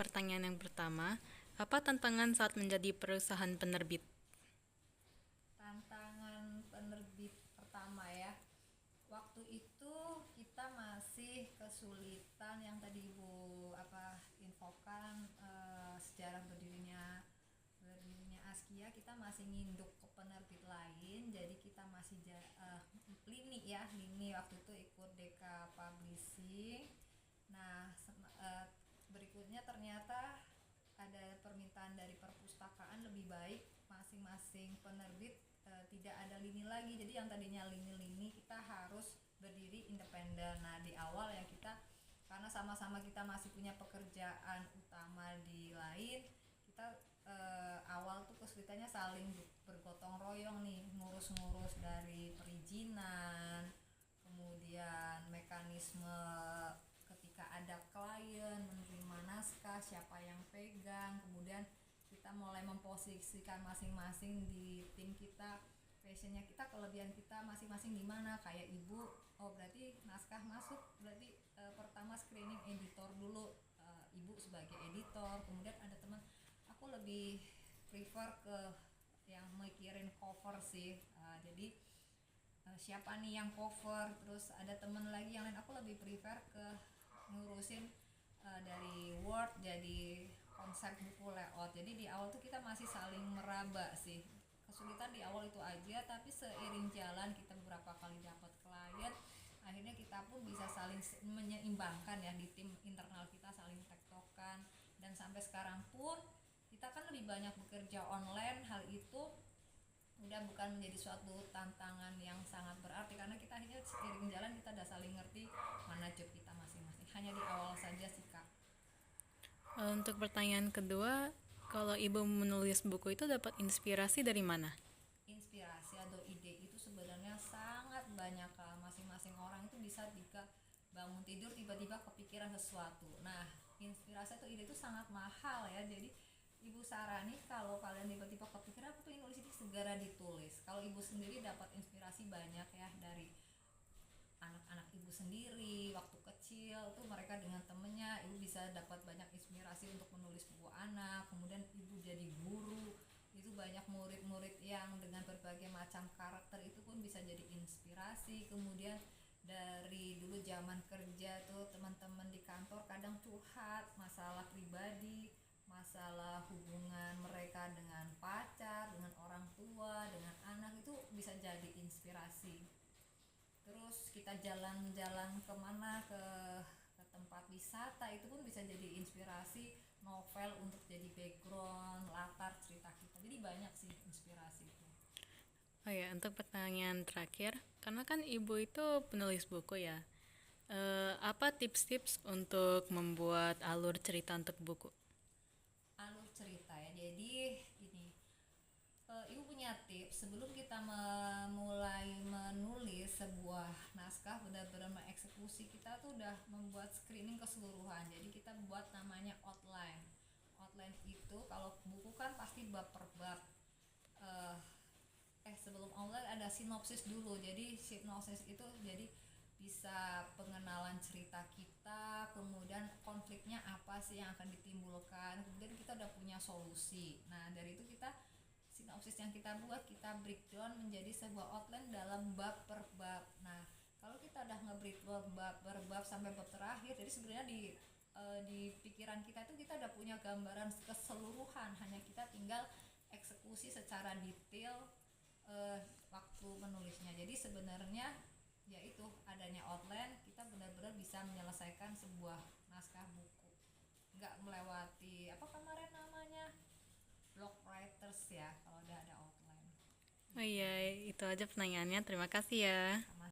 pertanyaan yang pertama, apa tantangan saat menjadi perusahaan penerbit? Tantangan penerbit pertama ya. Waktu itu kita masih kesulitan yang tadi Ibu infokan, sejarah berdirinya Askia. Kita masih nginduk ke penerbit lain, jadi kita masih Lini waktu itu ikut DK Publishing. Nah, berikutnya ternyata ada permintaan dari perpustakaan lebih baik masing-masing penerbit tidak ada lini lagi. Jadi yang tadinya lini-lini kita harus berdiri independen. Nah, di awal ya kita karena sama-sama kita masih punya pekerjaan utama di lain, kita awal tuh kesulitannya saling bergotong royong nih, ngurus-ngurus dari perizinan, kemudian mekanisme ketika ada klien menerima naskah siapa yang pegang, kemudian kita mulai memposisikan masing-masing di tim kita, passionnya kita, kelebihan kita masing-masing di mana. Kayak Ibu, berarti naskah masuk, berarti pertama screening editor dulu, Ibu sebagai editor. Kemudian ada teman, aku lebih prefer ke yang mikirin cover sih, jadi siapa nih yang cover. Terus ada temen lagi yang lain, aku lebih prefer ke ngurusin dari Word jadi konsep buku layout. Jadi di awal tuh kita masih saling meraba sih. Kesulitan di awal itu aja, tapi seiring jalan kita beberapa kali dapat klien, akhirnya kita pun bisa saling menyeimbangkan ya, di tim internal kita saling tektokan. Dan sampai sekarang pun kita kan lebih banyak bekerja online, hal itu udah bukan menjadi suatu tantangan yang sangat berarti karena kita akhirnya seiring jalan kita udah saling ngerti mana job kita masing-masing. Hanya di awal saja sih Kak. Untuk pertanyaan kedua, kalau Ibu menulis buku itu dapat inspirasi dari mana? Inspirasi atau ide itu sebenarnya sangat banyak Kak. Masing-masing orang itu bisa jika bangun tidur tiba-tiba kepikiran sesuatu. Nah, inspirasi atau ide itu sangat mahal ya. Jadi Ibu sarani kalau kalian tiba-tiba kepikiran aku pengen nulis ini, segera ditulis. Kalau Ibu sendiri dapat inspirasi banyak ya dari anak-anak Ibu sendiri waktu kecil tuh, mereka dengan temennya Ibu bisa dapat banyak inspirasi untuk menulis buku anak. Kemudian Ibu jadi guru, itu banyak murid-murid yang dengan berbagai macam karakter, itu pun bisa jadi inspirasi. Kemudian dari dulu zaman kerja tuh teman-teman di kantor kadang curhat masalah pribadi, masalah hubungan mereka dengan pacar, dengan orang tua, dengan anak, itu bisa jadi inspirasi. Terus kita jalan-jalan kemana, ke tempat wisata, itu pun bisa jadi inspirasi novel untuk jadi background latar cerita kita. Jadi banyak sih inspirasi itu. Oh ya, untuk pertanyaan terakhir, karena kan Ibu itu penulis buku ya, apa tips-tips untuk membuat alur cerita untuk buku? Alur cerita ya, jadi ini Ibu punya tips sebelum kita memulai menulis sebuah naskah, benar-benar mengeksekusi, kita tuh udah membuat screening keseluruhan. Jadi kita buat namanya outline. Outline itu kalau buku kan pasti bab per bab. Sebelum outline ada sinopsis dulu. Jadi sinopsis itu jadi bisa pengenalan cerita kita, kemudian konfliknya apa sih yang akan ditimbulkan, kemudian kita udah punya solusi. Nah, dari itu kita sinopsis yang kita buat kita breakdown menjadi sebuah outline dalam bab per bab. Nah, kalau kita udah nge-breakdown bab per bab sampai bab terakhir, jadi sebenarnya di pikiran kita itu kita udah punya gambaran keseluruhan, hanya kita tinggal eksekusi secara detail waktu menulisnya. Jadi sebenarnya yaitu adanya outline, kita benar-benar bisa menyelesaikan sebuah naskah buku, nggak melewati apa kemarin namanya block writers ya kalau udah ada outline Oh gitu. iya, itu aja pertanyaannya. Terima kasih ya. Sama